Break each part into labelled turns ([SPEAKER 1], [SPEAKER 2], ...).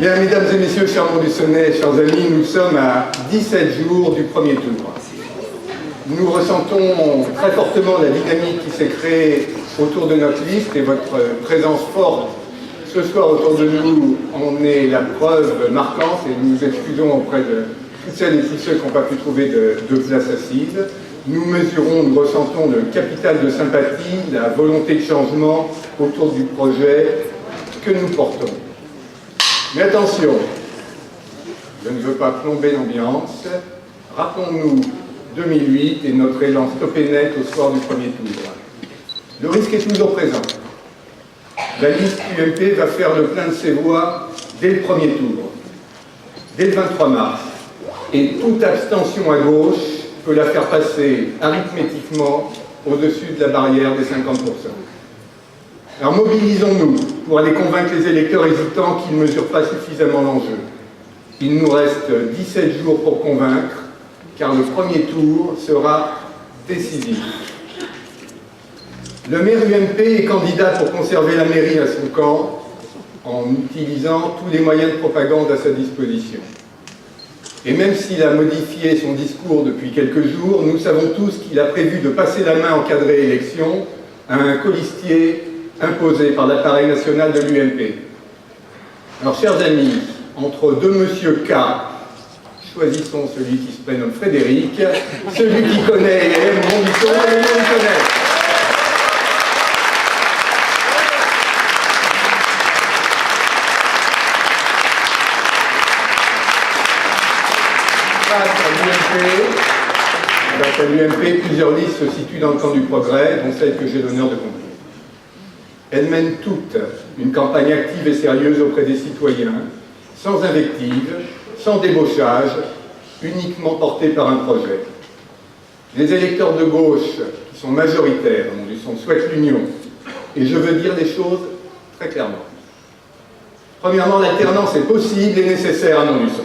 [SPEAKER 1] Bien, mesdames et messieurs, chers Montluçonnais, chers amis, nous sommes à 17 jours du premier tour. Nous ressentons très fortement la dynamique qui s'est créée autour de notre liste et votre présence forte ce soir autour de nous en est la preuve marquante et nous nous excusons auprès de toutes celles et tous ceux qui n'ont pas pu trouver de place assise. Nous mesurons, nous ressentons le capital de sympathie, la volonté de changement autour du projet que nous portons. Mais attention, je ne veux pas plomber l'ambiance. Rappelons-nous 2008 et notre élan stoppé net au soir du premier tour. Le risque est toujours présent. La liste UMP va faire le plein de ses voix dès le premier tour, dès le 23 mars. Et toute abstention à gauche peut la faire passer arithmétiquement au-dessus de la barrière des 50%. Alors mobilisons-nous pour aller convaincre les électeurs hésitants qui ne mesurent pas suffisamment l'enjeu. Il nous reste 17 jours pour convaincre, car le premier tour sera décisif. Le maire UMP est candidat pour conserver la mairie à son camp en utilisant tous les moyens de propagande à sa disposition. Et même s'il a modifié son discours depuis quelques jours, nous savons tous qu'il a prévu de passer la main en cas de réélection à un colistier imposé par l'appareil national de l'UMP. Alors, chers amis, entre deux monsieur K, choisissons celui qui se prénomme Frédéric, celui qui connaît et aime Montluçon et Montluçonnais. Face à l'UMP, plusieurs listes se situent dans le camp du progrès, dont celle que j'ai l'honneur de conduire. Elles mènent toutes une campagne active et sérieuse auprès des citoyens, sans invective, sans débauchage, uniquement portée par un projet. Les électeurs de gauche, qui sont majoritaires, souhaitent l'union, et je veux dire les choses très clairement. Premièrement, l'alternance est possible et nécessaire à Montluçon.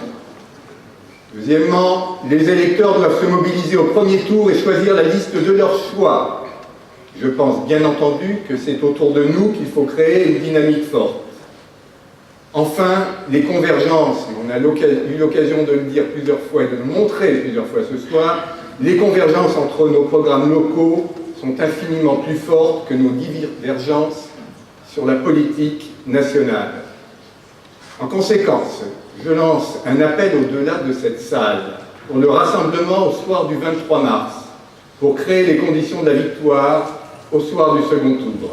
[SPEAKER 1] Deuxièmement, les électeurs doivent se mobiliser au premier tour et choisir la liste de leur choix. Je pense bien entendu que c'est autour de nous qu'il faut créer une dynamique forte. Enfin, les convergences, on a eu l'occasion de le dire plusieurs fois et de le montrer plusieurs fois ce soir, les convergences entre nos programmes locaux sont infiniment plus fortes que nos divergences sur la politique nationale. En conséquence, je lance un appel au-delà de cette salle pour le rassemblement au soir du 23 mars, pour créer les conditions de la victoire au soir du second tour.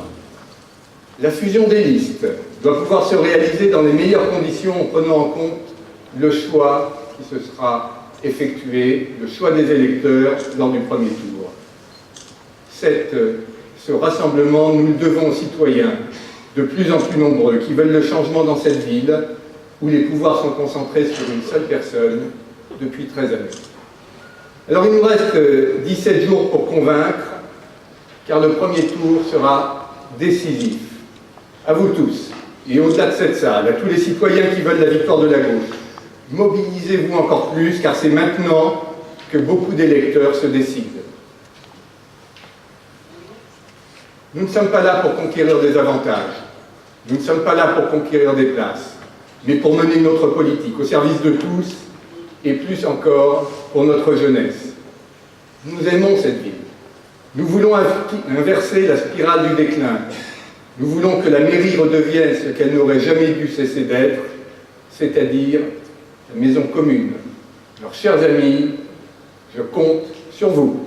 [SPEAKER 1] La fusion des listes doit pouvoir se réaliser dans les meilleures conditions en prenant en compte le choix qui se sera effectué, le choix des électeurs lors du premier tour. Ce rassemblement, nous le devons aux citoyens, de plus en plus nombreux, qui veulent le changement dans cette ville, où les pouvoirs sont concentrés sur une seule personne depuis 13 années. Alors il nous reste 17 jours pour convaincre, car le premier tour sera décisif. À vous tous, et au-delà de cette salle, à tous les citoyens qui veulent la victoire de la gauche, mobilisez-vous encore plus, car c'est maintenant que beaucoup d'électeurs se décident. Nous ne sommes pas là pour conquérir des avantages, nous ne sommes pas là pour conquérir des places, mais pour mener notre politique au service de tous, et plus encore pour notre jeunesse. Nous aimons cette ville. Nous voulons inverser la spirale du déclin. Nous voulons que la mairie redevienne ce qu'elle n'aurait jamais dû cesser d'être, c'est-à-dire la maison commune. Alors, chers amis, je compte sur vous.